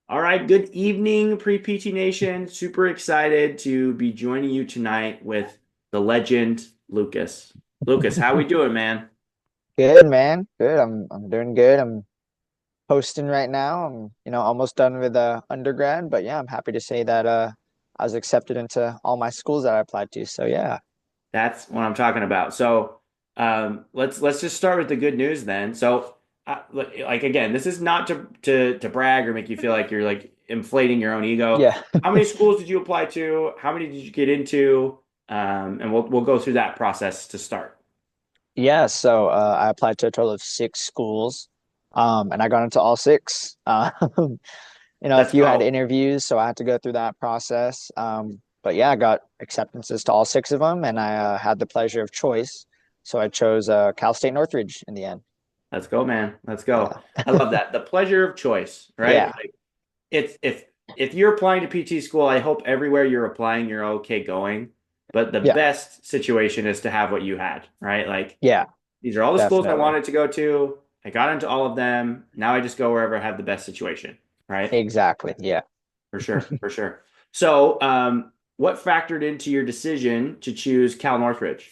All right, good evening, Pre-PT Nation. Super excited to be joining you tonight with the legend, Lucas. Lucas, how we doing, man? Good, man. Good. I'm doing good. I'm posting right now. I'm, almost done with undergrad, but yeah, I'm happy to say that I was accepted into all my schools that I applied to. So yeah. That's what I'm talking about. So, let's just start with the good news then. So, like again, this is not to brag or make you feel like you're like inflating your own ego. Yeah. How many schools did you apply to? How many did you get into? And we'll go through that process to start. Yeah, so I applied to a total of six schools. And I got into all six. A Let's few had go. interviews, so I had to go through that process. But yeah, I got acceptances to all six of them, and I had the pleasure of choice. So I chose Cal State Northridge in the end. Let's go, man. Let's go. Yeah. I love that. The pleasure of choice, right? Yeah. Like it's if you're applying to PT school, I hope everywhere you're applying, you're okay going. But the Yeah. best situation is to have what you had, right? Like Yeah. these are all the schools I Definitely. wanted to go to. I got into all of them. Now I just go wherever I have the best situation, right? Exactly. Yeah. For sure, for sure. So, what factored into your decision to choose Cal Northridge?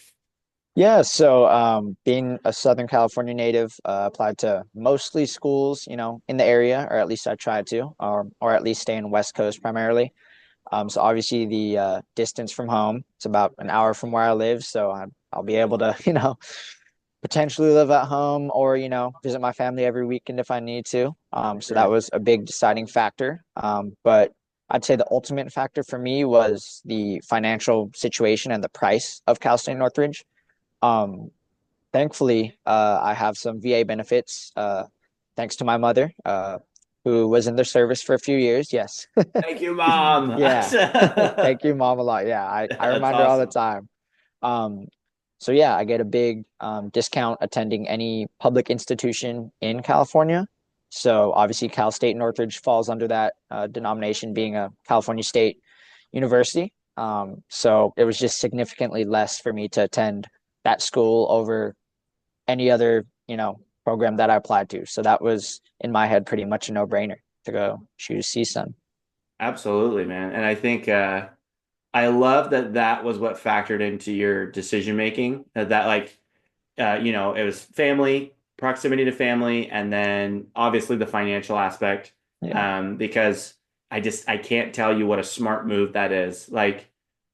Yeah. So, being a Southern California native, applied to mostly schools, in the area, or at least I tried to, or at least stay in West Coast primarily. So obviously the distance from home, it's about an hour from where I live. So I'll be able to, potentially live at home or, visit my family every weekend if I need to. So that Sure. was a big deciding factor. But I'd say the ultimate factor for me was the financial situation and the price of Cal State Northridge. Um, Thankfully, I have some VA benefits, thanks to my mother, who was in the service for a few years. Yes. Thank you, Mom. Yeah. That's Thank you, Mom, a lot. Yeah, I remind her all the awesome. time. Um, so yeah, I get a big discount attending any public institution in California. So obviously, Cal State Northridge falls under that denomination, being a California State university. So it was just significantly less for me to attend that school over any other, program that I applied to. So that was in my head pretty much a no-brainer to go choose CSUN. Absolutely, man. And I think I love that that was what factored into your decision making. That like it was family, proximity to family, and then obviously the financial aspect. Yeah. Because I can't tell you what a smart move that is. Like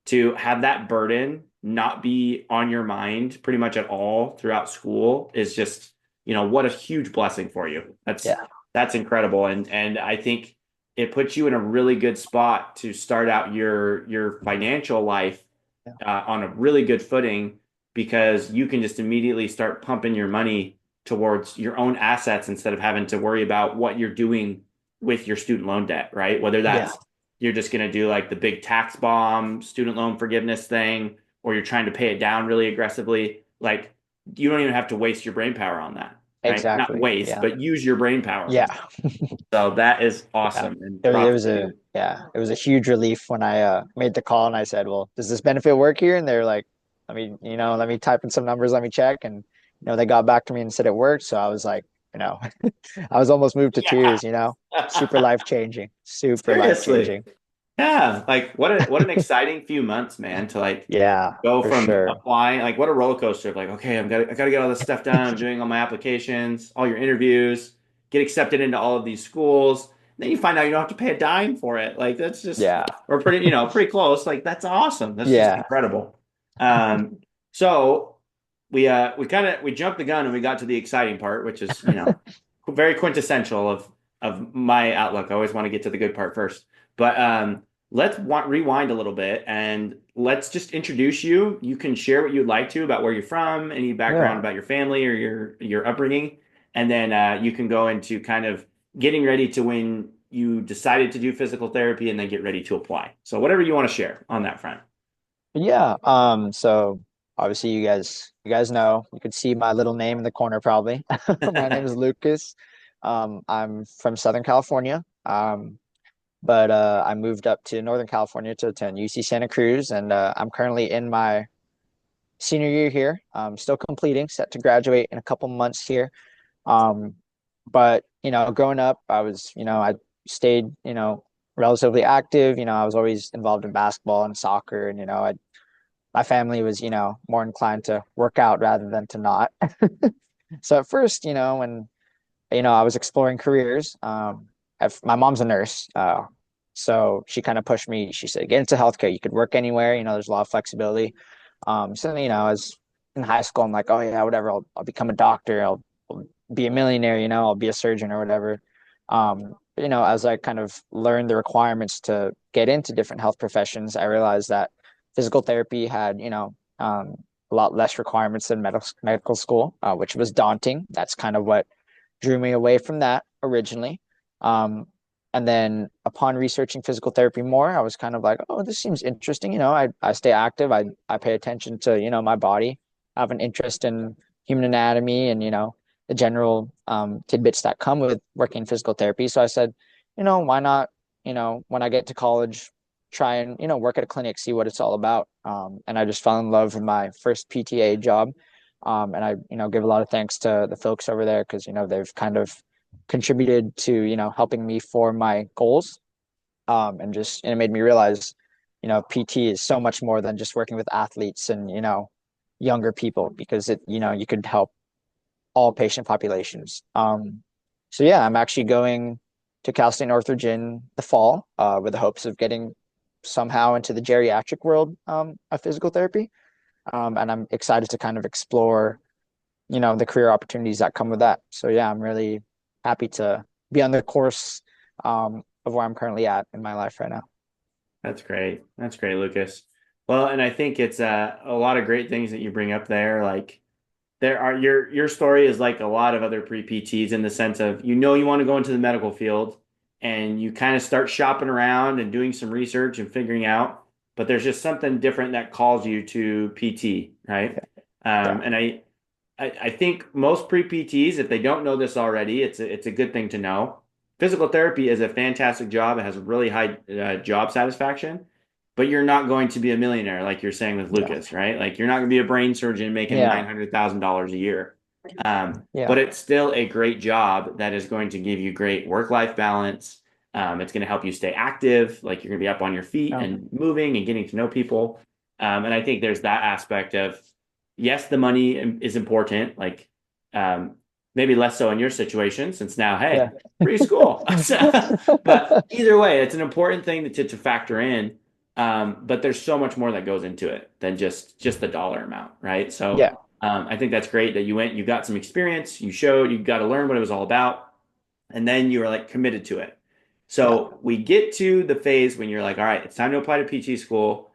to have that burden not be on your mind pretty much at all throughout school is just, what a huge blessing for you. Yeah. That's incredible. And I think it puts you in a really good spot to start out your financial life Yeah. on a really good footing because you can just immediately start pumping your money towards your own assets instead of having to worry about what you're doing with your student loan debt, right? Whether Yeah. that's you're just going to do like the big tax bomb student loan forgiveness thing, or you're trying to pay it down really aggressively. Like you don't even have to waste your brain power on that, right? Not Exactly. waste, Yeah. but use your brain power. Yeah. So that is Yeah. awesome and It props was to a you. yeah, it was a huge relief when I made the call and I said, "Well, does this benefit work here?" And they're like, let me type in some numbers, let me check." And they got back to me and said it worked. So I was like, you know, I was almost moved to Yeah. tears, Super life changing. Super life Seriously. changing. Yeah, like what an exciting few months, man, to like Yeah, go for from sure. applying, like what a roller coaster of like, okay, I gotta get all this stuff done. I'm doing all my applications, all your interviews, get accepted into all of these schools. Then you find out you don't have to pay a dime for it. Like that's just Yeah. or pretty, pretty close. Like that's awesome. That's just Yeah. incredible. Um, so we jumped the gun and we got to the exciting part, which is, very quintessential of my outlook. I always want to get to the good part first. But rewind a little bit and let's just introduce you. You can share what you'd like to about where you're from, any background Yeah. about your family or your upbringing, and then you can go into kind of getting ready to when you decided to do physical therapy and then get ready to apply. So whatever you want to share on that front. Yeah. So obviously you guys know, you could see my little name in the corner probably. My name is Lucas. I'm from Southern California. But I moved up to Northern California to attend UC Santa Cruz, and I'm currently in my senior year here. I'm still completing, set to graduate in a couple months here. Um, but growing up, I was, I stayed, relatively active. I was always involved in basketball and soccer, and my family was, more inclined to work out rather than to not. So at first, when I was exploring careers, my mom's a nurse, so she kind of pushed me. She said, "Get into healthcare. You could work anywhere. There's a lot of flexibility." So I was in high school. I'm like, "Oh yeah, whatever. I'll become a doctor. I'll be a millionaire. I'll be a surgeon or whatever." As I kind of learned the requirements to get into different health professions, I realized that physical therapy had, a lot less requirements than medical school, which was daunting. That's kind of what drew me away from that originally. And then upon researching physical therapy more, I was kind of like, oh, this seems interesting. I stay active. I pay attention to, my body. I have an interest in human anatomy and, the general tidbits that come with working in physical therapy. So I said, why not, when I get to college, try and, work at a clinic, see what it's all about. And I just fell in love with my first PTA job. And I, give a lot of thanks to the folks over there because, they've kind of contributed to, helping me form my goals. And it made me realize, PT is so much more than just working with athletes and, younger people because you could help all patient populations. So yeah, I'm actually going to Cal State Northridge in the fall with the hopes of getting somehow into the geriatric world of physical therapy. And I'm excited to kind of explore, the career opportunities that come with that. So yeah, I'm really happy to be on the course of where I'm currently at in my life right now. That's great. That's great, Lucas. Well, and I think it's a lot of great things that you bring up there. Like there are your story is like a lot of other pre-PTs in the sense of you want to go into the medical field and you kind of start shopping around and doing some research and figuring out, but there's just something different that calls you to PT, right? Yeah, And I think most pre-PTs, if they don't know this already, it's a good thing to know. Physical therapy is a fantastic job. It has really high job satisfaction, but you're not going to be a millionaire like you're saying with yeah, Lucas, right? Like you're not going to be a brain surgeon making yeah, $900,000 a year. yeah. But it's still a great job that is going to give you great work-life balance. It's going to help you stay active, like you're going to be up on your feet No, and moving and getting to know people. And I think there's that aspect of yes, the money is important, like maybe less so in your situation, since now, yeah, hey, free school. But either way, it's an important thing to factor in. But there's so much more that goes into it than just the dollar amount, right? So yeah, I think that's great that you went, you got some experience, you showed, you got to learn what it was all about, and then you were like committed to it. yeah. So we get to the phase when you're like, all right, it's time to apply to PT school.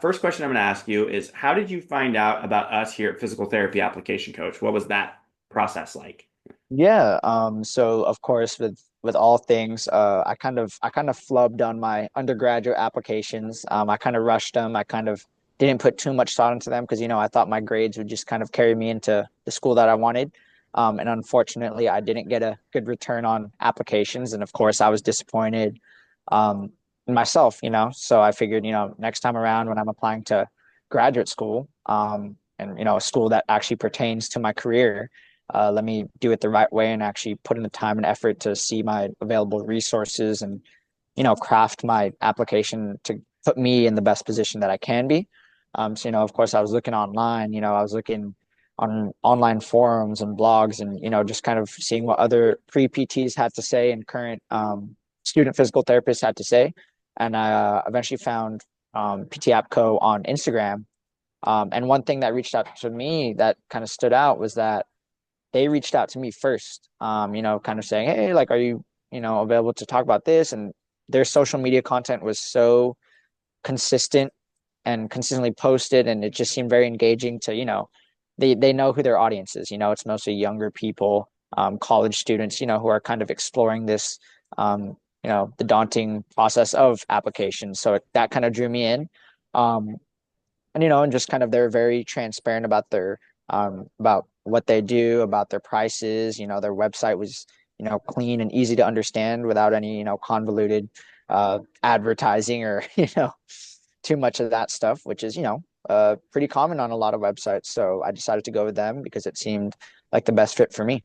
First question I'm going to ask you is, how did you find out about us here at Physical Therapy Application Coach? What was that process like? Yeah, so of course with all things, I kind of flubbed on my undergraduate applications. I kind of rushed them. I kind of didn't put too much thought into them because I thought my grades would just kind of carry me into the school that I wanted. And unfortunately, I didn't get a good return on applications, and of course, I was disappointed in myself. So I figured, next time around when I'm applying to graduate school, and a school that actually pertains to my career, let me do it the right way and actually put in the time and effort to see my available resources and, craft my application to put me in the best position that I can be. So, of course, I was looking online, I was looking on online forums and blogs and, just kind of seeing what other pre-PTs had to say and current student physical therapists had to say. And I eventually found PT Appco on Instagram. And one thing that reached out to me that kind of stood out was that they reached out to me first, kind of saying, hey, like, are you, available to talk about this? And their social media content was so consistent and consistently posted, and it just seemed very engaging to, they know who their audience is. It's mostly younger people, college students, who are kind of exploring this, the daunting process of applications. So that kind of drew me in. Um, and just kind of they're very transparent about their about what they do, about their prices. Their website was clean and easy to understand without any convoluted advertising or too much of that stuff, which is pretty common on a lot of websites. So I decided to go with them because it seemed like the best fit for me.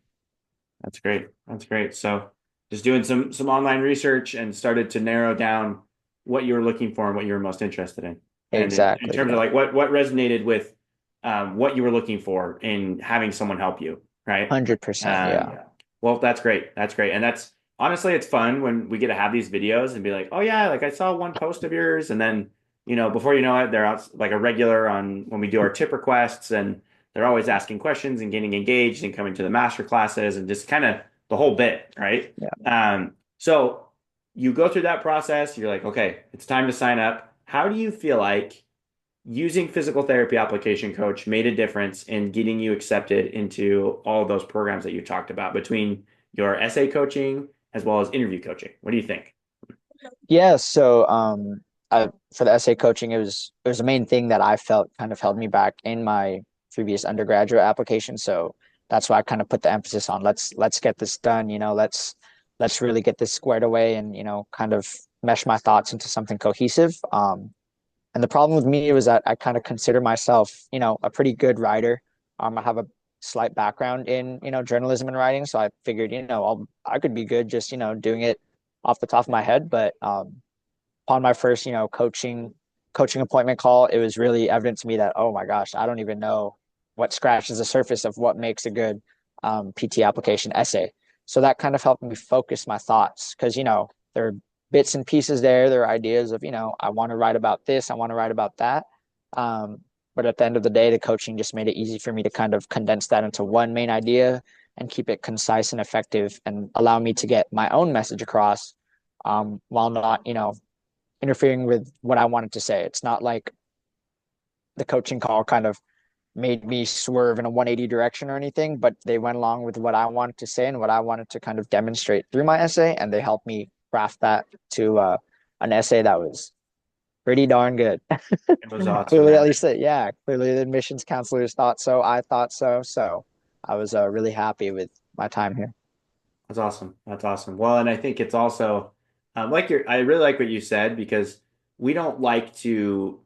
That's great. That's great. So just doing some online research and started to narrow down what you were looking for and what you were most interested in. And in Exactly. terms of Yeah. like what resonated with what you were looking for in having someone help you, right? 100%. Yeah. Yeah. Well, that's great. That's great. And that's honestly, it's fun when we get to have these videos and be like, oh yeah, like I saw one post of yours, and then before you know it, they're out like a regular on when we do our tip requests, and they're always asking questions and getting engaged and coming to the master classes and just kind of the whole bit, right? Yeah. So you go through that process, you're like, okay, it's time to sign up. How do you feel like using physical therapy application coach made a difference in getting you accepted into all of those programs that you talked about between your essay coaching as well as interview coaching? What do you think? Yeah. So, for the essay coaching, it was the main thing that I felt kind of held me back in my previous undergraduate application. So that's why I kind of put the emphasis on let's get this done. Let's really get this squared away and kind of mesh my thoughts into something cohesive. And the problem with me was that I kind of consider myself, a pretty good writer. I have a slight background in, journalism and writing, so I figured, I could be good just, doing it off the top of my head. But upon my first, coaching appointment call, it was really evident to me that, oh my gosh, I don't even know what scratches the surface of what makes a good PT application essay. So that kind of helped me focus my thoughts because, there are bits and pieces there. There are ideas of, I want to write about this, I want to write about that. But at the end of the day, the coaching just made it easy for me to kind of condense that into one main idea and keep it concise and effective and allow me to get my own message across while not, interfering with what I wanted to say. It's not like the coaching call kind of made me swerve in a 180 direction or anything, but they went along with what I wanted to say and what I wanted to kind of demonstrate through my essay. And they helped me craft that to an essay that was pretty darn good. It was awesome, Clearly, at man. least, yeah, clearly the admissions counselors thought so. I thought so. So I was really happy with my time here. That's awesome. That's awesome. Well, and I think it's also I really like what you said because we don't like to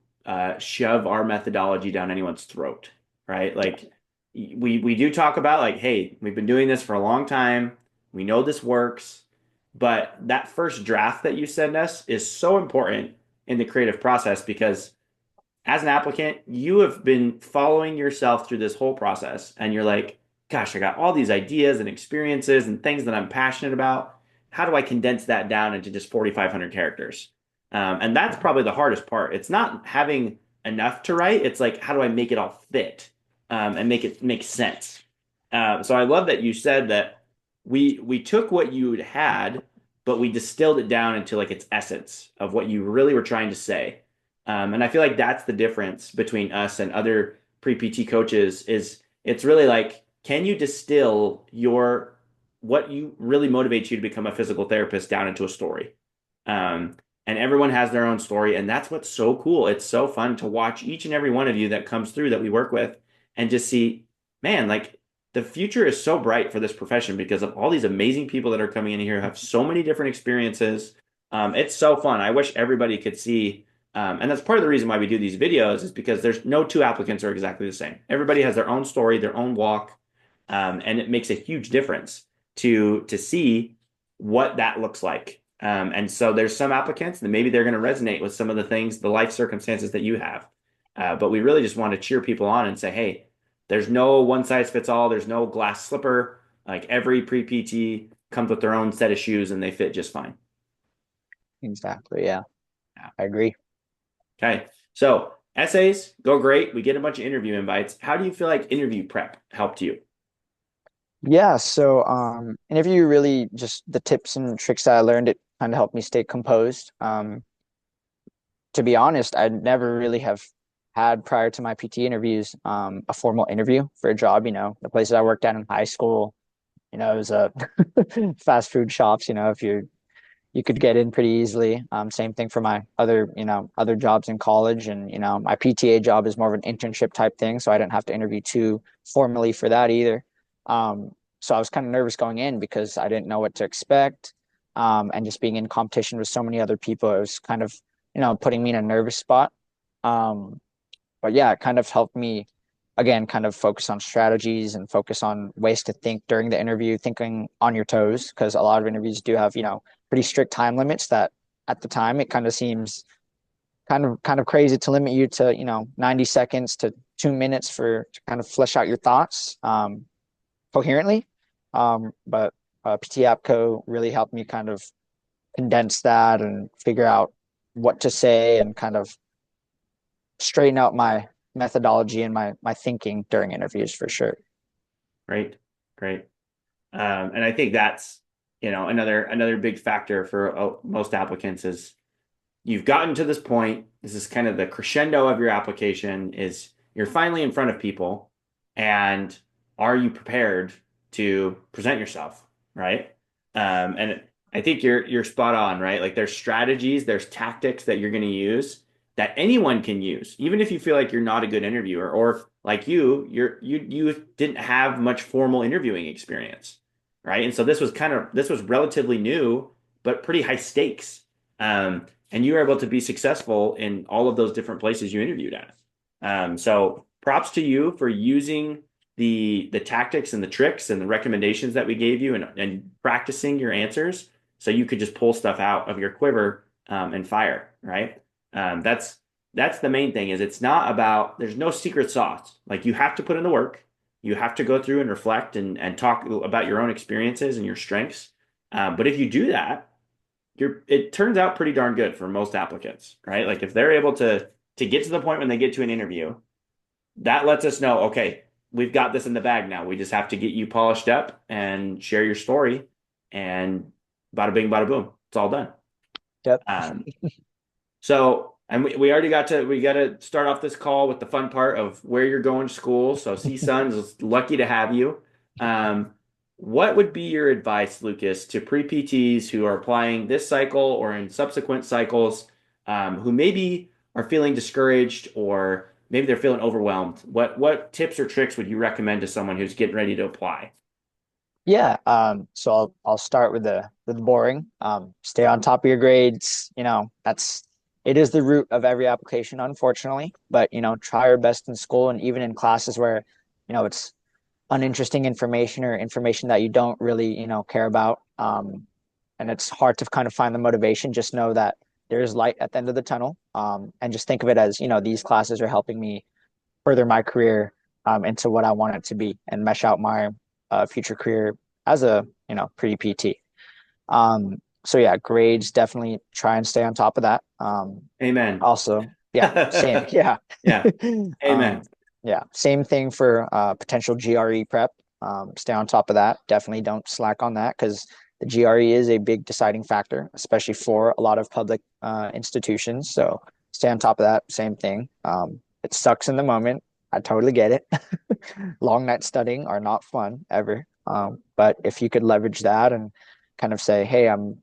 shove our methodology down anyone's throat, right? Like we do talk about like, hey, we've been doing this for a long time. We know this works, but that first draft that you send us is so important in the creative process because as an applicant, you have been following yourself through this whole process and you're like, gosh, I got all these ideas and experiences and things that I'm passionate about. How do I condense that down into just 4,500 characters? And that's probably the hardest part. It's not having enough to write. It's like, how do I make it all fit and make it make sense? So I love that you said that we took what you had, but we distilled it down into like its essence of what you really were trying to say. And I feel like that's the difference between us and other pre-PT coaches is it's really like, can you distill your what you really motivates you to become a physical therapist down into a story? Um, and everyone has their own story, and that's what's so cool. It's so fun to watch each and every one of you that comes through that we work with and just see, man, like the future is so bright for this profession because of all these amazing people that are coming in here who have so many different experiences. It's so fun. I wish everybody could see. And that's part of the reason why we do these videos is because there's no two applicants are exactly the same. Everybody has their own story, their own walk, and it makes a huge difference to see what that looks like. And so there's some applicants that maybe they're going to resonate with some of the things, the life circumstances that you have. But we really just want to cheer people on and say, hey, there's no one size fits all. There's no glass slipper. Like every pre-PT comes with their own set of shoes and they fit just fine. Exactly. Yeah, Yeah. I agree. Okay. So essays go great. We get a bunch of interview invites. How do you feel like interview prep helped you? Yeah, so interview really just the tips and tricks that I learned, it kind of helped me stay composed. To be honest, I never really have had prior to my PT interviews a formal interview for a job. The places I worked at in high school, it was a fast food shops. If you could get in pretty easily. Same thing for my other jobs in college, and my PTA job is more of an internship type thing, so I didn't have to interview too formally for that either. So I was kind of nervous going in because I didn't know what to expect, and just being in competition with so many other people, it was kind of putting me in a nervous spot. But yeah, it kind of helped me again, kind of focus on strategies and focus on ways to think during the interview, thinking on your toes, because a lot of interviews do have, pretty strict time limits that at the time it kind of seems kind of crazy to limit you to, 90 seconds to 2 minutes for to kind of flesh out your thoughts coherently. But PT Apco really helped me kind of condense that and figure out what to say and kind of straighten out my methodology and my thinking during interviews for sure. Great, great. And I think that's, another big factor for most applicants is you've gotten to this point. This is kind of the crescendo of your application is you're finally in front of people, and are you prepared to present yourself, right? And I think you're spot on, right? Like there's strategies, there's tactics that you're going to use that anyone can use, even if you feel like you're not a good interviewer, or like you didn't have much formal interviewing experience, right? And so this was relatively new, but pretty high stakes. And you were able to be successful in all of those different places you interviewed at. So props to you for using the tactics and the tricks and the recommendations that we gave you, and practicing your answers so you could just pull stuff out of your quiver, and fire, right? That's the main thing. Is it's not about, there's no secret sauce. Like you have to put in the work. You have to go through and reflect and talk about your own experiences and your strengths. But if you do that, it turns out pretty darn good for most applicants, right? Like if they're able to get to the point when they get to an interview, that lets us know, okay, we've got this in the bag now. We just have to get you polished up and share your story, and bada bing, bada boom, it's all done. Yep. So, and we got to start off this call with the fun part of where you're going to school. So CSUN is lucky to have you. What would be your advice, Lucas, to pre-PTs who are applying this cycle or in subsequent cycles, who maybe are feeling discouraged, or maybe they're feeling overwhelmed? What tips or tricks would you recommend to someone who's getting ready to apply? Yeah. So I'll start with the boring. Stay on top of your grades. It is the root of every application, unfortunately. But try your best in school, and even in classes where it's uninteresting information or information that you don't really care about. And it's hard to kind of find the motivation. Just know that there is light at the end of the tunnel. And just think of it as these classes are helping me further my career into what I want it to be, and mesh out my future career as a pre-PT. So yeah, grades, definitely try and stay on top of that. Amen. Also, yeah, same, yeah. Yeah. um, Amen. yeah, same thing for potential GRE prep. Stay on top of that. Definitely don't slack on that, because the GRE is a big deciding factor, especially for a lot of public institutions. So stay on top of that. Same thing. It sucks in the moment. I totally get it. Long nights studying are not fun ever. But if you could leverage that and kind of say, hey, I'm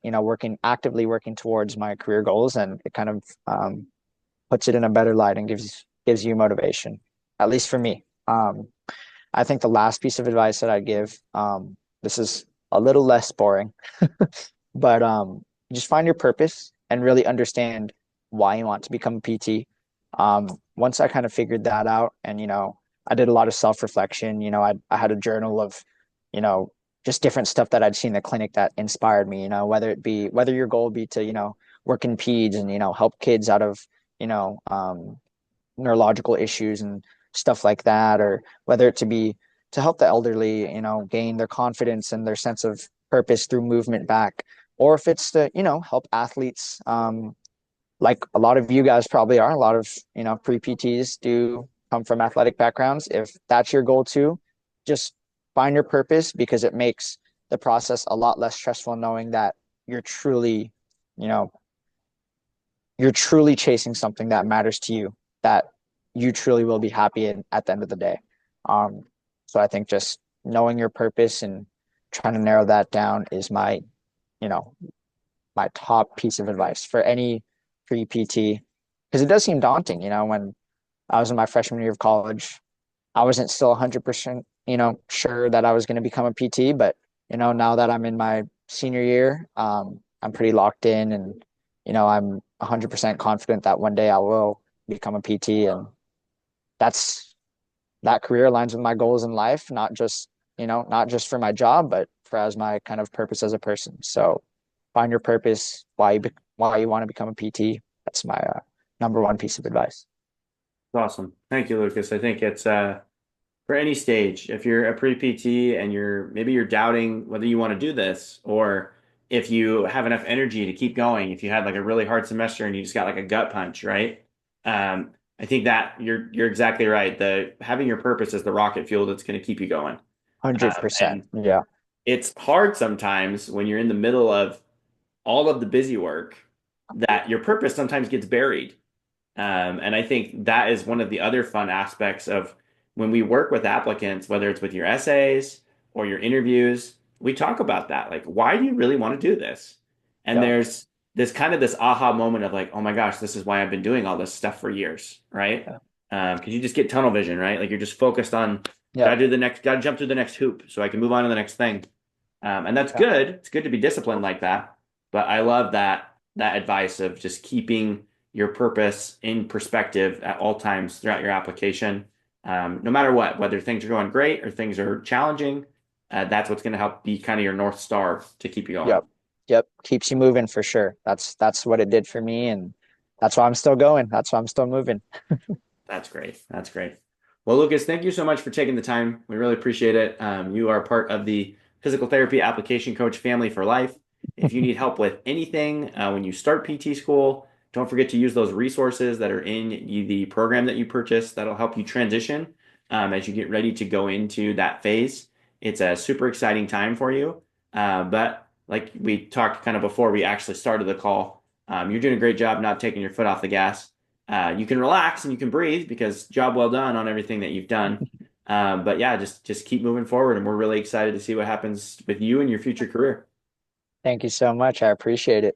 actively working towards my career goals, and it kind of puts it in a better light and gives you motivation. At least for me. I think the last piece of advice that I'd give, this is a little less boring, but just find your purpose and really understand why you want to become a PT. Once I kind of figured that out, and I did a lot of self-reflection. I had a journal of, you know, just different stuff that I'd seen in the clinic that inspired me. Whether your goal be to work in peds and help kids out of you know neurological issues and stuff like that, or whether it to be to help the elderly, gain their confidence and their sense of purpose through movement back, or if it's to, help athletes, like a lot of you guys probably are, a lot of, pre-PTs do come from athletic backgrounds. If that's your goal too, just find your purpose, because it makes the process a lot less stressful knowing that you're truly, you know, you're truly chasing something that matters to you, that you truly will be happy in at the end of the day. Um, so I think just knowing your purpose and trying to narrow that down is you know, my top piece of advice for any pre-PT, because it does seem daunting. When I was in my freshman year of college, I wasn't still 100%, sure that I was going to become a PT, but now that I'm in my senior year, I'm pretty locked in, and I'm 100% confident that one day I will become a PT, and that's that career aligns with my goals in life, not just, not just for my job, but for as my kind of purpose as a person. So find your purpose, why you want to become a PT. That's my number one piece of advice. Awesome. Thank you, Lucas. I think it's for any stage, if you're a pre-PT and maybe you're doubting whether you want to do this, or if you have enough energy to keep going, if you had like a really hard semester and you just got like a gut punch, right? I think that you're exactly right. The having your purpose is the rocket fuel that's going to keep you going. 100%. And Yeah. it's hard sometimes when you're in the middle of all of the busy work that your purpose sometimes gets buried. And I think that is one of the other fun aspects of when we work with applicants, whether it's with your essays or your interviews, we talk about that. Like, why do you really want to do this? And Yep. there's this aha moment of like, oh my gosh, this is why I've been doing all this stuff for years, right? Yep. Because you just get tunnel vision, right? Like you're just focused on Yep. gotta jump through the next hoop so I can move on to the next thing. And that's Yeah. good. It's good to be disciplined like that. But I love that advice of just keeping your purpose in perspective at all times throughout your application. No matter what, whether things are going great or things are challenging, that's what's going to help be kind of your North Star to keep you going. Yep. Yep. Keeps you moving for sure. That's what it did for me. And that's why I'm still going. That's why I'm still moving. That's great. That's great. Well, Lucas, thank you so much for taking the time. We really appreciate it. You are part of the physical therapy application coach family for life. If you need help with anything when you start PT school, don't forget to use those resources that are in the program that you purchased. That'll help you transition as you get ready to go into that phase. It's a super exciting time for you. But like we talked kind of before we actually started the call, you're doing a great job not taking your foot off the gas. You can relax and you can breathe because job well done on everything that you've done. But yeah, just keep moving forward, and we're really excited to see what happens with you and your future career. Thank you so much. I appreciate it.